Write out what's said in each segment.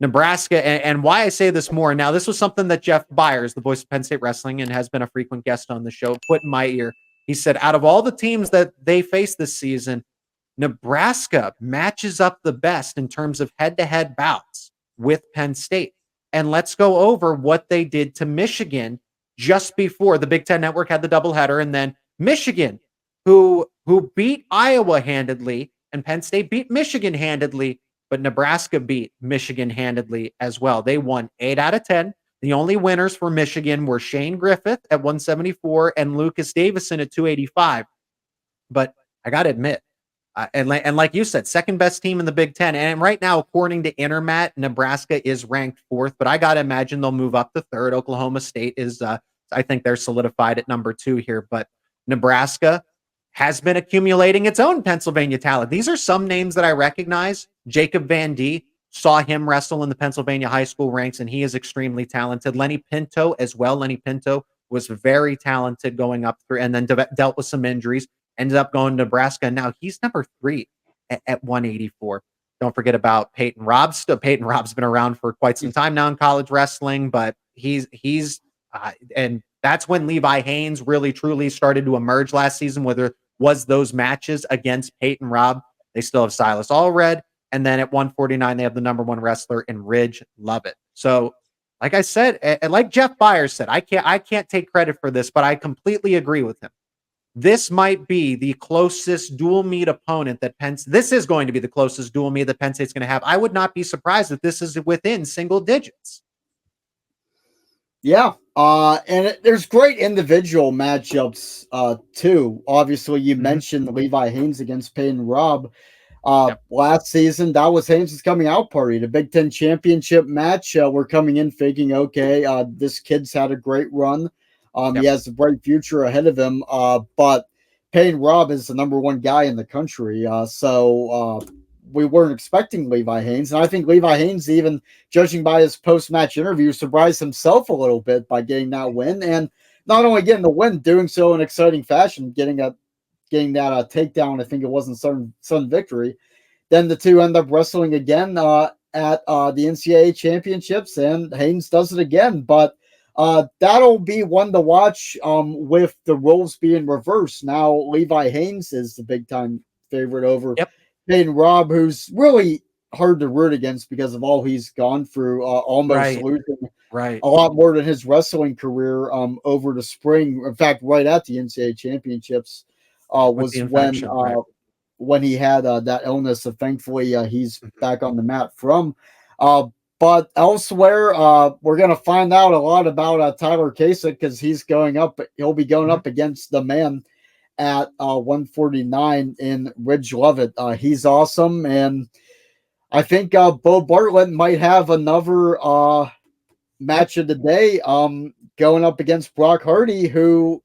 Nebraska, and why I say this more now, this was something that Jeff Byers, the voice of Penn State Wrestling, and has been a frequent guest on the show, put in my ear. He said, out of all the teams that they face this season, Nebraska matches up the best in terms of head-to-head bouts with Penn State. And let's go over what they did to Michigan just before the Big Ten Network had the doubleheader, and then Michigan, who beat Iowa handedly, and Penn State beat Michigan handedly, but Nebraska beat Michigan handedly as well. They won 8 out of 10. The only winners for Michigan were Shane Griffith at 174 and Lucas Davison at 285. But I got to admit, and like you said, second best team in the Big Ten. And right now, according to Intermat, Nebraska is ranked 4th, but I got to imagine they'll move up to 3rd. Oklahoma State is, I think they're solidified at number 2 here, but Nebraska has been accumulating its own Pennsylvania talent. These are some names that I recognize. Jacob Van D, saw him wrestle in the Pennsylvania high school ranks, and he is extremely talented. Lenny Pinto as well. Lenny Pinto was very talented going up through, and then dealt with some injuries, ended up going to Nebraska, and now he's number 3 at 184. Don't forget about Peyton Robb. Peyton Robb's been around for quite some time now in college wrestling, but he's and that's when Levi Haynes really truly started to emerge last season, whether was those matches against Peyton Robb. They still have Silas Allred. And then at 149, they have the number 1 wrestler in Ridge Lovett. So, like I said, and like Jeff Byers said, I can't take credit for this, but I completely agree with him. This might be the closest dual meet opponent that this is going to be the closest dual meet that Penn State's going to have. I would not be surprised if this is within single digits. Yeah. And there's great individual matchups, too. Obviously, you mentioned Levi Haynes against Peyton Robb. Last season, that was Haynes' coming out party, the Big Ten championship match. We're coming in thinking, okay, this kid's had a great run. He has a bright future ahead of him. But Peyton Robb is the number 1 guy in the country. So we weren't expecting Levi Haynes. And I think Levi Haynes, even judging by his post-match interview, surprised himself a little bit by getting that win. And not only getting the win, doing so in exciting fashion, getting that takedown, I think it was in Sun Victory. Then the two end up wrestling again at the NCAA championships, and Haynes does it again. But that'll be one to watch with the roles being reversed. Now Levi Haynes is the big-time favorite over Peyton Robb, who's really hard to root against because of all he's gone through, almost losing a lot more than his wrestling career over the spring. In fact, right at the NCAA championships. Was when he had that illness. So thankfully, he's back on the mat from. But elsewhere, we're going to find out a lot about Tyler Kasich because he'll be going up against the man at 149 in Ridge Lovett. He's awesome, and I think Bo Bartlett might have another match of the day going up against Brock Hardy, who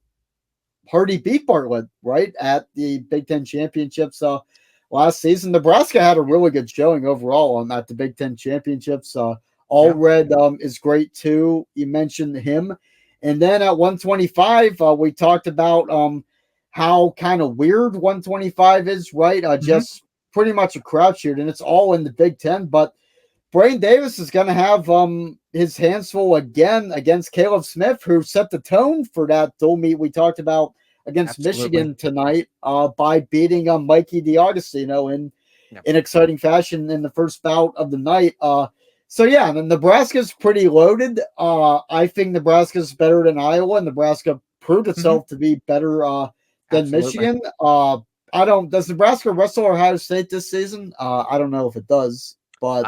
Hardy beat Bartlett, right, at the Big Ten championships last season. Nebraska had a really good showing overall at the Big Ten championships. Allred is great too. You mentioned him. And then at 125, we talked about how kind of weird 125 is, right? Just pretty much a crapshoot, and it's all in the Big Ten. But Brain Davis is going to have his hands full again against Caleb Smith, who set the tone for that dual meet we talked about against Michigan tonight by beating Mikey D'Agostino in exciting fashion in the first bout of the night. Nebraska's pretty loaded. I think Nebraska's better than Iowa, and Nebraska proved itself to be better than Michigan. Does Nebraska wrestle Ohio State this season? I don't know if it does. But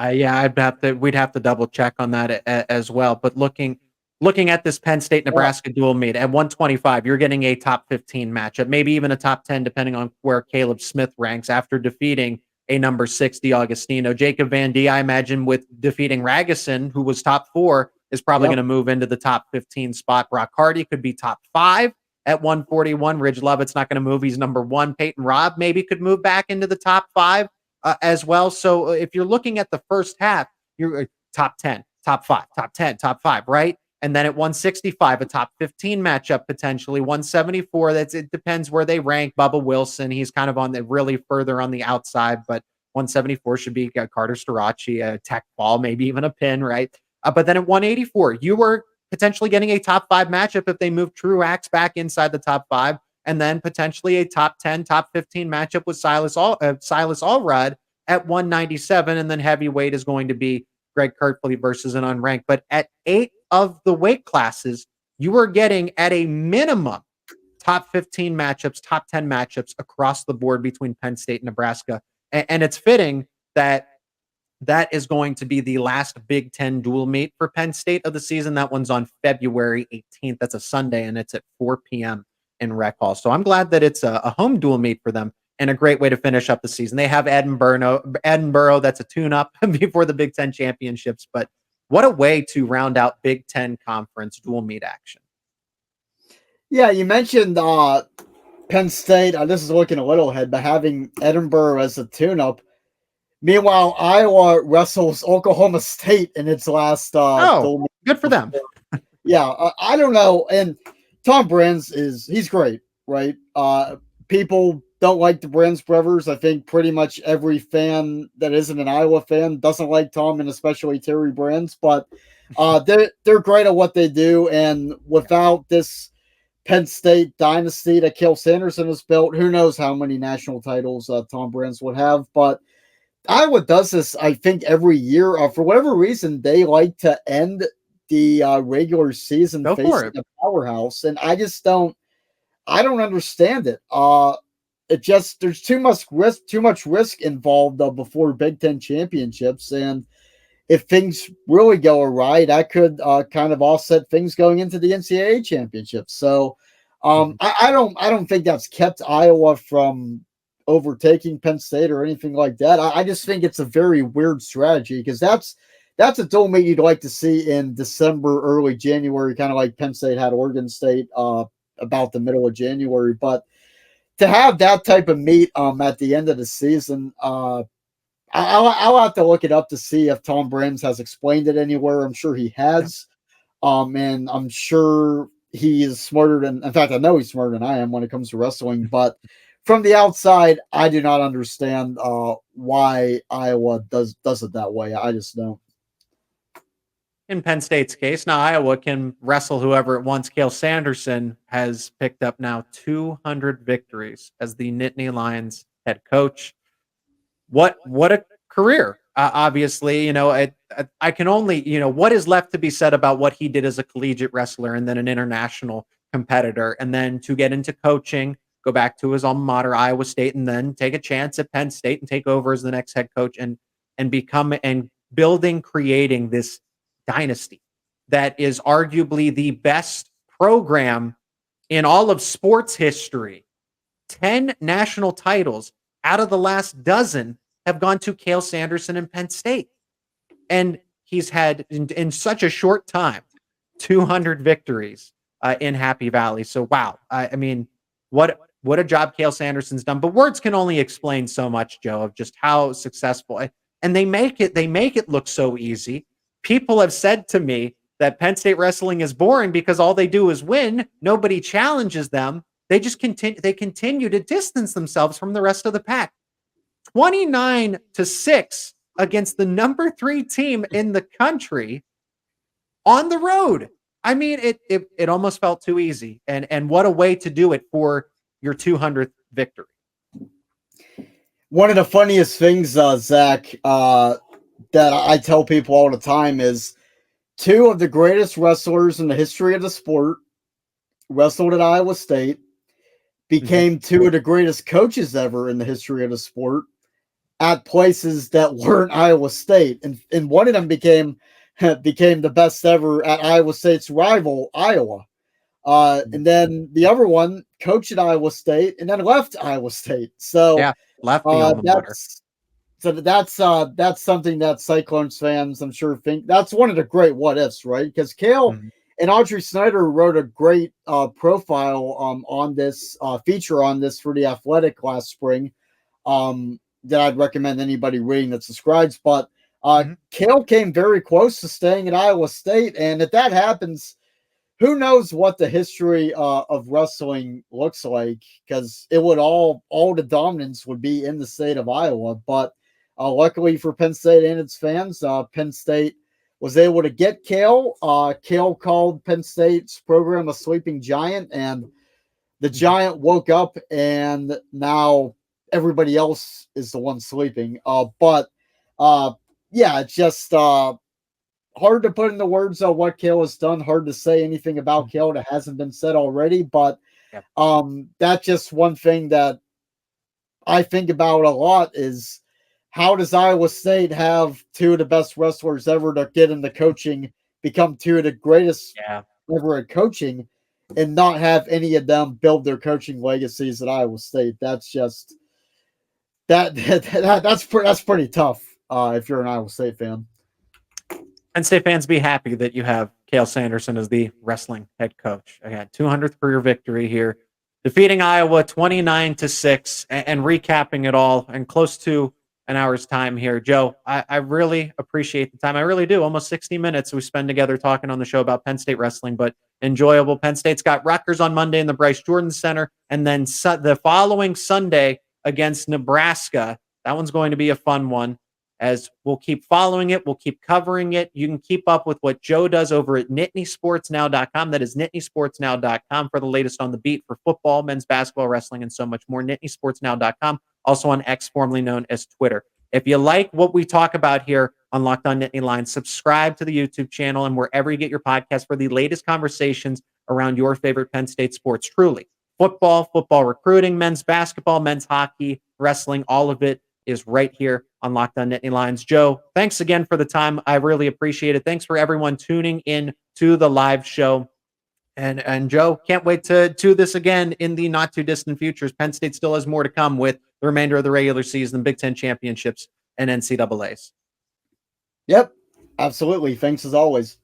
we'd have to double check on that as well. But looking at this Penn State Nebraska dual meet at 125, you're getting a top 15 matchup, maybe even a top 10, depending on where Caleb Smith ranks after defeating a number 6 D'Agostino. Jacob Van D, I imagine, with defeating Ragusin, who was top 4, is probably going to move into the top 15 spot. Brock Hardy could be top 5 at 141. Ridge Lovett's not going to move. He's number 1. Peyton Robb maybe could move back into the top 5. As well. So if you're looking at the first half, you're top 10, top 5, top 10, top 5, right? And then at 165, a top 15 matchup potentially. 174, it depends where they rank. Bubba Wilson, he's kind of on the really further on the outside, but 174 should be Carter Starachi, a tech ball, maybe even a pin, right? But then at 184, you were potentially getting a top 5 matchup if they moved Truax back inside the top 5, and then potentially a top 10, top 15 matchup with Silas Allred at 197, and then heavyweight is going to be Greg Kirkfleet versus an unranked. But at 8 of the weight classes, you were getting at a minimum top 15 matchups, top 10 matchups across the board between Penn State and Nebraska. And it's fitting that that is going to be the last Big Ten dual meet for Penn State of the season. That one's on February 18th. That's a Sunday, and it's at 4 p.m. in Rec Hall. So I'm glad that it's a home dual meet for them and a great way to finish up the season. They have Edinburgh. That's a tune-up before the Big Ten championships. But what a way to round out Big Ten conference dual meet action. Yeah, you mentioned Penn State. This is looking a little ahead, but having Edinburgh as a tune-up. Meanwhile, Iowa wrestles Oklahoma State in its last. Good for them. Yeah, I don't know. And Tom Brands he's great, right? People don't like the Brands brothers. I think pretty much every fan that isn't an Iowa fan doesn't like Tom, and especially Terry Brands. But they're great at what they do, and without this Penn State dynasty that Cael Sanderson has built, who knows how many national titles Tom Brands would have. But Iowa does this, I think, every year. For whatever reason, they like to end the regular season facing a powerhouse, and I just don't understand it. It just there's too much risk involved before Big Ten championships, and if things really go awry, that could kind of offset things going into the NCAA championship. So I don't think that's kept Iowa from overtaking Penn State or anything like that. I just think it's a very weird strategy, because that's a dual meet you'd like to see in December, early January, kind of like Penn State had Oregon State about the middle of January. But to have that type of meet at the end of the season, I'll have to look it up to see if Tom Brands has explained it anywhere. I'm sure he has. And I'm sure he is smarter than, in fact, I know he's smarter than I am when it comes to wrestling. But from the outside, I do not understand why Iowa does it that way. I just don't. In Penn State's case, now Iowa can wrestle whoever it wants. Cael Sanderson has picked up now 200 victories as the Nittany Lions head coach. What a career. Obviously, I can only, what is left to be said about what he did as a collegiate wrestler and then an international competitor, and then to get into coaching, go back to his alma mater, Iowa State, and then take a chance at Penn State and take over as the next head coach and creating this dynasty that is arguably the best program in all of sports history. 10 national titles out of the last dozen have gone to Cael Sanderson and Penn State. And he's had, in such a short time, 200 victories in Happy Valley. So, wow. I mean, what a job Cael Sanderson's done. But words can only explain so much, Joe, of just how successful. And they make it look so easy. People have said to me that Penn State wrestling is boring because all they do is win. Nobody challenges them. They just continue to distance themselves from the rest of the pack. 29-6 against the number 3 team in the country on the road. I mean, it almost felt too easy. And what a way to do it for your 200th victory. One of the funniest things, Zach, that I tell people all the time is 2 of the greatest wrestlers in the history of the sport wrestled at Iowa State, became 2 of the greatest coaches ever in the history of the sport at places that weren't Iowa State. And one of them became the best ever at Iowa State's rival, Iowa. And then the other one coached at Iowa State and then left Iowa State. So yeah, left the alma mater. So that's something that Cyclones fans, I'm sure, think that's one of the great what ifs, right? Because Cael and Audrey Snyder wrote a great profile on this feature on this for The Athletic last spring that I'd recommend anybody reading that subscribes. But Cael came very close to staying at Iowa State, and if that happens, who knows what the history of wrestling looks like? Because it would all the dominance would be in the state of Iowa. But Luckily for Penn State and its fans, Penn State was able to get Cael. Cael called Penn State's program a sleeping giant, and the giant woke up, and now everybody else is the one sleeping. But yeah, it's just hard to put into words on what Cael has done. Hard to say anything about Cael that hasn't been said already. But that's just one thing that I think about a lot is how does Iowa State have two of the best wrestlers ever to get into coaching, become two of the greatest ever at coaching, and not have any of them build their coaching legacies at Iowa State? That's just that's pretty tough if you're an Iowa State fan. Penn State fans, be happy that you have Cael Sanderson as the wrestling head coach. Again, 200th career victory here, defeating Iowa 29-6, and recapping it all in close to an hour's time here. Joe, I really appreciate the time. I really do. Almost 60 minutes we spend together talking on the show about Penn State wrestling, but enjoyable. Penn State's got Rutgers on Monday in the Bryce Jordan Center, and then the following Sunday against Nebraska. That one's going to be a fun one, as we'll keep following it. We'll keep covering it. You can keep up with what Joe does over at NittanySportsNow.com. That is NittanySportsNow.com for the latest on the beat for football, men's basketball, wrestling, and so much more. NittanySportsNow.com, also on X, formerly known as Twitter. If you like what we talk about here on Locked On Nittany Lions, subscribe to the YouTube channel and wherever you get your podcast for the latest conversations around your favorite Penn State sports. Truly, football recruiting, men's basketball, men's hockey, wrestling, all of it is right here on Locked On Nittany Lions. Joe, thanks again for the time. I really appreciate it. Thanks for everyone tuning in to the live show. And Joe, can't wait to do this again in the not too distant future. Penn State still has more to come with the remainder of the regular season, Big Ten championships, and NCAAs. Yep, absolutely. Thanks as always.